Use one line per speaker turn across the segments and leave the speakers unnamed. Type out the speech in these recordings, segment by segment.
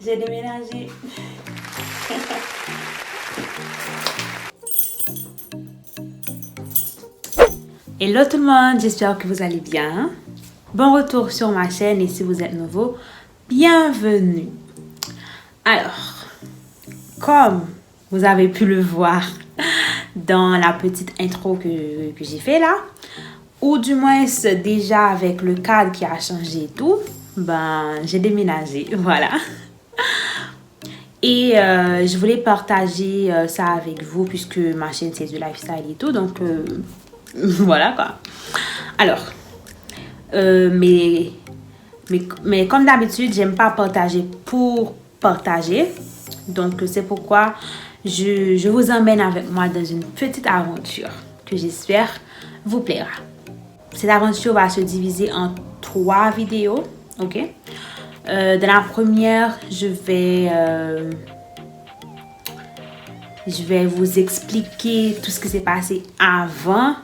J'ai déménagé. Hello tout le monde, j'espère que vous allez bien. Bon retour sur ma chaîne et si vous êtes nouveau, bienvenue. Alors, comme vous avez pu le voir dans la petite intro que j'ai fait là, ou du moins déjà avec le cadre qui a changé et tout, ben j'ai déménagé, voilà. Et je voulais partager ça avec vous puisque ma chaîne c'est du lifestyle et tout, donc voilà quoi. Alors, mais comme d'habitude, j'aime pas partager pour partager. Donc c'est pourquoi je vous emmène avec moi dans une petite aventure que j'espère vous plaira. Cette aventure va se diviser en 3 vidéos, ok? Dans la première, je vais vous expliquer tout ce qui s'est passé avant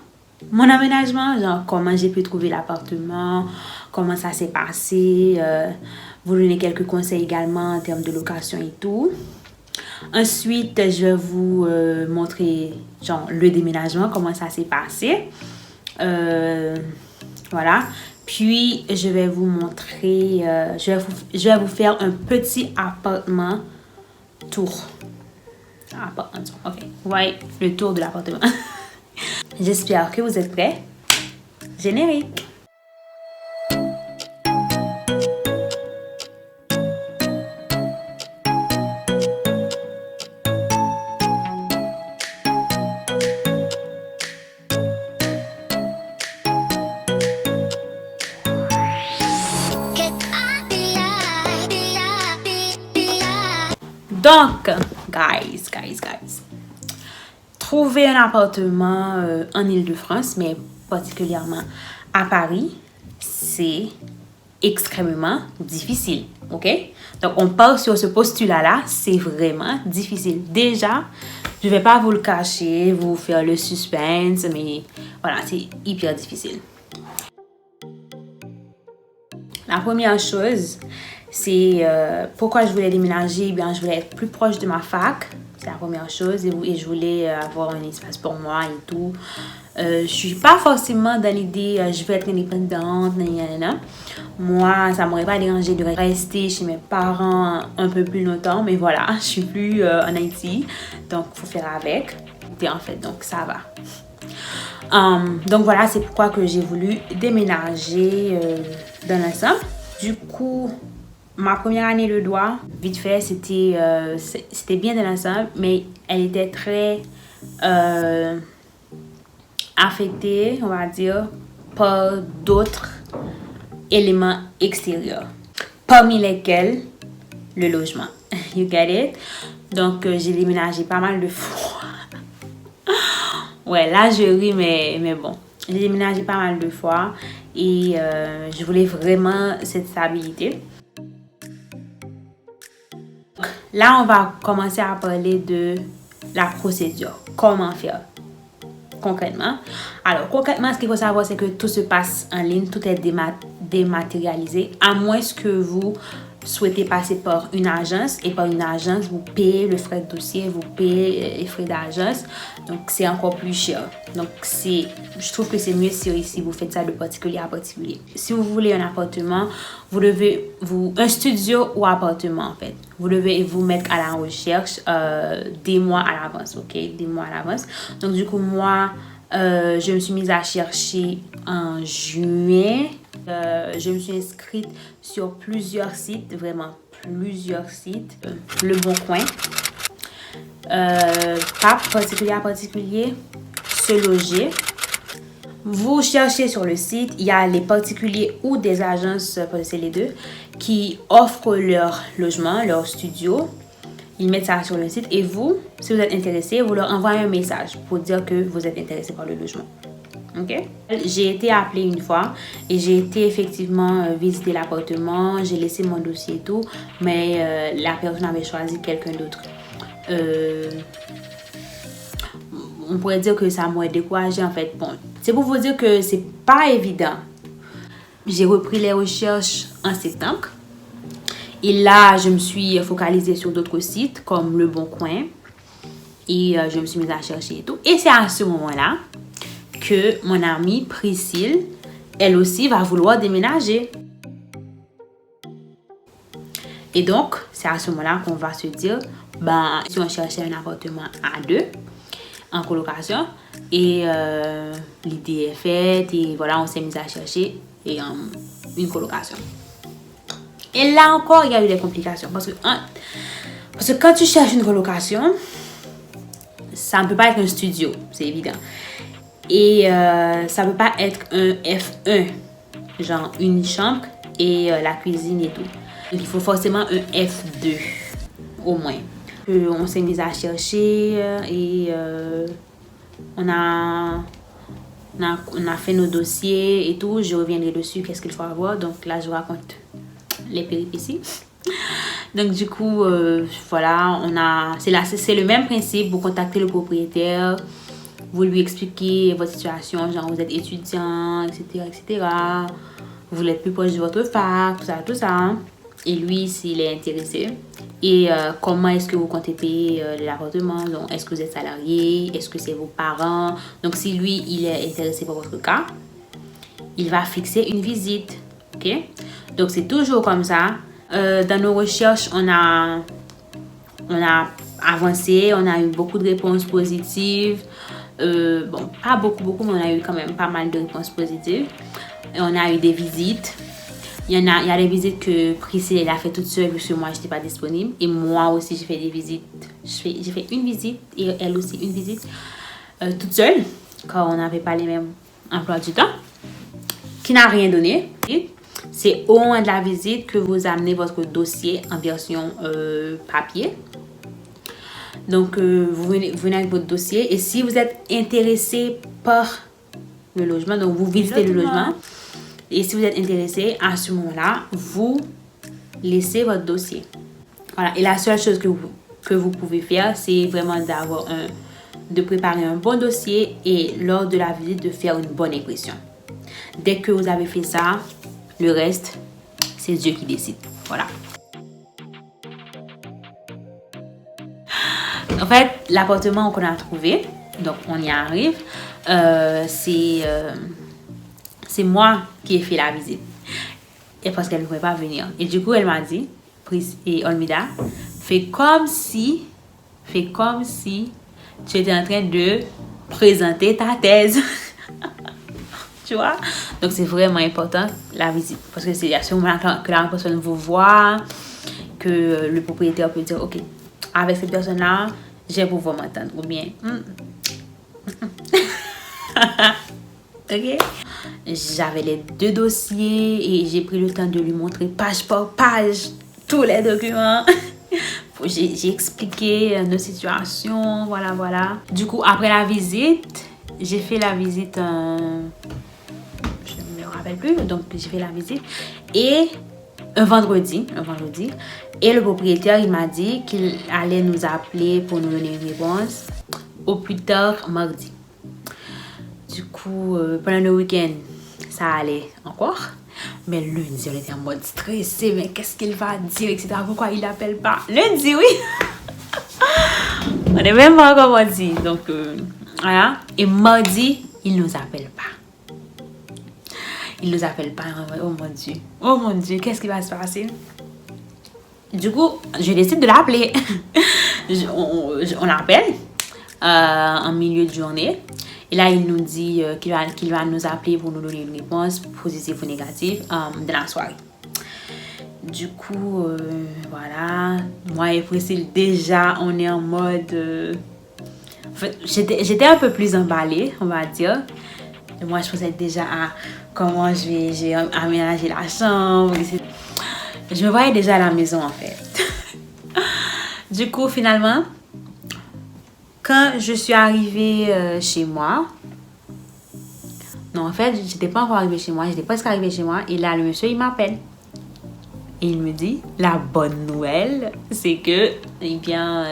mon aménagement, genre comment j'ai pu trouver l'appartement, comment ça s'est passé, vous donner quelques conseils également en termes de location et tout. Ensuite, je vais vous montrer genre le déménagement, comment ça s'est passé. Voilà. Puis, je vais vous montrer, je vais vous faire un petit appartement tour. Appartement tour, ok. Vous voyez le tour de l'appartement. J'espère que vous êtes prêts. Générique. Donc, guys. Trouver un appartement en Île-de-France, mais particulièrement à Paris, c'est extrêmement difficile, ok? Donc, on part sur ce postulat-là, c'est vraiment difficile. Déjà, je ne vais pas vous le cacher, vous faire le suspense, mais voilà, c'est hyper difficile. La première chose, c'est pourquoi je voulais déménager. Bien, je voulais être plus proche de ma fac. C'est la première chose. Et je voulais avoir un espace pour moi et tout. Je ne suis pas forcément dans l'idée je veux être indépendante. Moi, ça ne m'aurait pas dérangé de rester chez mes parents un peu plus longtemps. Mais voilà, je ne suis plus en Haïti. Donc, il faut faire avec. Et en fait, donc ça va. Donc voilà, c'est pourquoi que j'ai voulu déménager dans l'ensemble. Du coup, ma première année le droit, vite fait, c'était bien dans l'ensemble, mais elle était très affectée, on va dire, par d'autres éléments extérieurs, parmi lesquels le logement. You get it? Donc, j'ai déménagé pas mal de fois. Ouais, là, je ris, mais bon. J'ai déménagé pas mal de fois et je voulais vraiment cette stabilité. Là, on va commencer à parler de la procédure. Comment faire concrètement? Alors, concrètement, ce qu'il faut savoir, c'est que tout se passe en ligne. Tout est dématérialisé. À moins que vous souhaitez passer par une agence. Et par une agence, vous payez le frais de dossier, vous payez les frais d'agence. Donc, c'est encore plus cher. Donc, je trouve que c'est mieux si vous faites ça de particulier à particulier. Si vous voulez un appartement, un studio ou appartement en fait, vous devez vous mettre à la recherche des mois à l'avance, ok? Des mois à l'avance. Donc, du coup, moi, je me suis mise à chercher en juin. Je me suis inscrite sur plusieurs sites, vraiment plusieurs sites. Le Bon Coin. Pas particulier à particulier. Se loger. Vous cherchez sur le site, il y a les particuliers ou des agences, c'est les deux, qui offrent leur logement, leur studio. Ils mettent ça sur le site et vous, si vous êtes intéressé, vous leur envoyez un message pour dire que vous êtes intéressé par le logement. Ok? J'ai été appelée une fois et j'ai été effectivement visiter l'appartement, j'ai laissé mon dossier et tout, mais la personne avait choisi quelqu'un d'autre. On pourrait dire que ça m'a découragée en fait. Bon, c'est pour vous dire que c'est pas évident. J'ai repris les recherches en septembre Et là, je me suis focalisée sur d'autres sites comme Le Bon Coin. Et je me suis mise à chercher et tout. Et c'est à ce moment-là que mon amie Priscille, elle aussi va vouloir déménager. Et donc, c'est à ce moment-là qu'on va se dire, ben, si on cherchait un appartement à deux, en colocation, et l'idée est faite, et voilà, on s'est mis à chercher une colocation. Et là encore, il y a eu des complications, parce que quand tu cherches une colocation, ça ne peut pas être un studio, c'est évident. Et ça ne peut pas être un F1, genre une chambre et la cuisine et tout. Donc, il faut forcément un F2, au moins. On s'est mis à chercher et on a fait nos dossiers et tout. Je reviendrai dessus, qu'est-ce qu'il faut avoir. Donc là, je vous raconte les péripéties. Donc du coup, voilà, c'est le même principe. Vous contactez le propriétaire, vous lui expliquez votre situation, genre vous êtes étudiant, etc., etc. Vous voulez être plus proche de votre fac, tout ça. Et lui, s'il est intéressé. Et comment est-ce que vous comptez payer l'appartement? Donc, est-ce que vous êtes salarié? Est-ce que c'est vos parents? Donc, si lui, il est intéressé par votre cas, il va fixer une visite. OK? Donc, c'est toujours comme ça. Dans nos recherches, on a avancé. On a eu beaucoup de réponses positives. Bon, pas beaucoup, mais on a eu quand même pas mal de réponses positives. Et on a eu des visites. Il y a des visites que Priscille elle a fait toute seule parce que moi, je n'étais pas disponible. Et moi aussi, j'ai fait des visites. J'ai fait une visite et elle aussi une visite toute seule, quand on n'avait pas les mêmes emplois du temps, qui n'a rien donné. C'est au moment de la visite que vous amenez votre dossier en version papier. Donc, vous venez avec votre dossier. Et si vous êtes intéressé par le logement, donc vous visitez le logement. Et si vous êtes intéressé, à ce moment-là, vous laissez votre dossier. Voilà. Et la seule chose que vous pouvez faire, c'est vraiment de préparer un bon dossier et lors de la visite, de faire une bonne impression. Dès que vous avez fait ça, le reste, c'est Dieu qui décide. Voilà. En fait, l'appartement qu'on a trouvé, donc on y arrive, c'est moi qui ai fait la visite. Et parce qu'elle ne pouvait pas venir. Et du coup, elle m'a dit, et Olmida, fais comme si tu étais en train de présenter ta thèse. Tu vois? Donc, c'est vraiment important, la visite. Parce que c'est à ce moment-là que la personne vous voit, que le propriétaire peut dire, OK, avec cette personne-là, je vais pouvoir m'entendre. Ou bien, OK? J'avais les deux dossiers et j'ai pris le temps de lui montrer page par page tous les documents. J'ai expliqué nos situations, voilà. Du coup, après la visite, j'ai fait la visite, je ne me rappelle plus, donc j'ai fait la visite. Et un vendredi, et le propriétaire, il m'a dit qu'il allait nous appeler pour nous donner une réponse au plus tard mardi. Du coup, pendant le week-end, ça allait encore. Mais lundi, on était en mode stressé. Mais qu'est-ce qu'il va dire, etc. Pourquoi il n'appelle pas? Lundi, oui. On n'est même pas encore mardi. Donc, voilà. Et mardi, il ne nous appelle pas. Il ne nous appelle pas. Oh mon Dieu, qu'est-ce qui va se passer? Du coup, je décide de l'appeler. On l'appelle en milieu de journée. Et là, il nous dit qu'il va nous appeler pour nous donner une réponse positive ou négative de la soirée. Du coup, voilà. Moi et Priscille, déjà, on est en mode... En fait, j'étais un peu plus emballée, on va dire. Et moi, je pensais déjà à comment j'ai aménagé la chambre. Je me voyais déjà à la maison, en fait. Du coup, finalement... Quand je suis arrivée chez moi, non, en fait, je n'étais pas encore arrivée chez moi, j'étais presque arrivée chez moi, et là, le monsieur, il m'appelle. Et il me dit, la bonne nouvelle, c'est que, eh bien,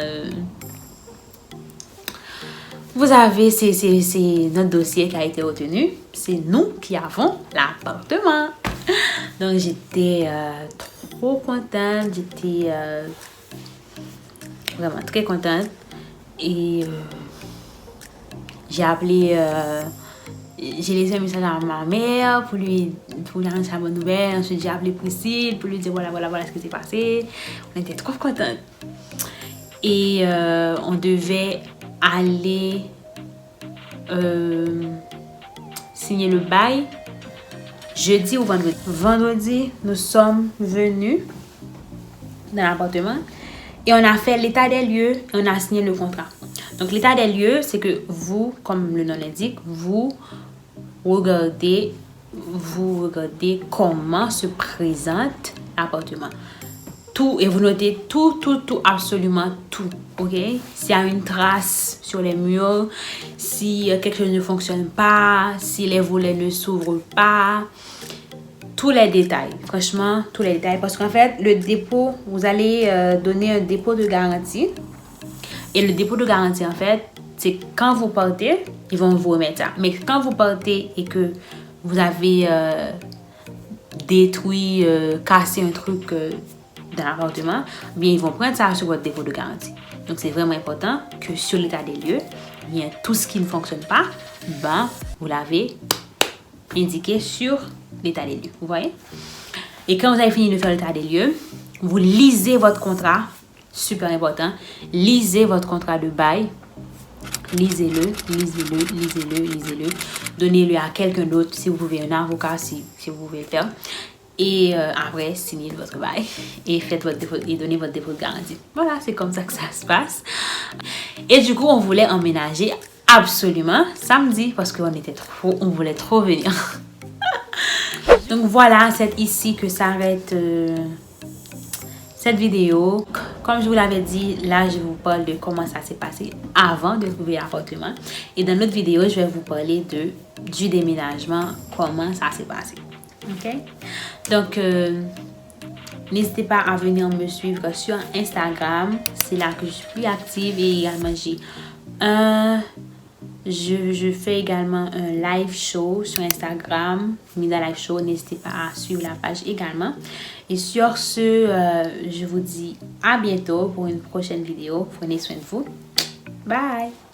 vous avez, c'est notre dossier qui a été retenu, c'est nous qui avons l'appartement. Donc, j'étais trop contente. J'étais vraiment très contente. Et j'ai appelé... j'ai laissé un message à ma mère pour lui annoncer la bonne nouvelle. Ensuite, j'ai appelé Priscille pour lui dire voilà ce qui s'est passé. On était trop contents. Et on devait aller signer le bail jeudi ou vendredi. Vendredi, nous sommes venus dans l'appartement et on a fait l'état des lieux et on a signé le contrat. Donc, l'état des lieux, c'est que vous, comme le nom l'indique, vous regardez comment se présente l'appartement. Tout, et vous notez tout, absolument tout, ok? S'il y a une trace sur les murs, si quelque chose ne fonctionne pas, si les volets ne s'ouvrent pas, tous les détails, franchement, tous les détails. Parce qu'en fait, le dépôt, vous allez donner un dépôt de garantie. Et le dépôt de garantie, en fait, c'est quand vous partez, ils vont vous remettre ça. Mais quand vous partez et que vous avez détruit, cassé un truc dans l'appartement, bien, ils vont prendre ça sur votre dépôt de garantie. Donc, c'est vraiment important que sur l'état des lieux, bien, tout ce qui ne fonctionne pas, ben, vous l'avez indiqué sur l'état des lieux. Vous voyez? Et quand vous avez fini de faire l'état des lieux, vous lisez votre contrat. Super important. Lisez votre contrat de bail. Lisez-le. Donnez-le à quelqu'un d'autre si vous pouvez, un avocat si vous pouvez le faire. Et après, signez votre bail et faites votre dépôt et donnez votre dépôt de garantie. Voilà, c'est comme ça que ça se passe. Et du coup, on voulait emménager absolument samedi parce qu'on voulait trop venir. Donc voilà, c'est ici que s'arrête cette vidéo. Comme je vous l'avais dit, là je vous parle de comment ça s'est passé avant de trouver l'appartement. Et dans l'autre vidéo, je vais vous parler du déménagement, comment ça s'est passé. Ok? Donc, n'hésitez pas à venir me suivre sur Instagram. C'est là que je suis plus active et également je fais également un live show sur Instagram, Mida Live Show. N'hésitez pas à suivre la page également. Et sur ce, je vous dis à bientôt pour une prochaine vidéo. Prenez soin de vous. Bye!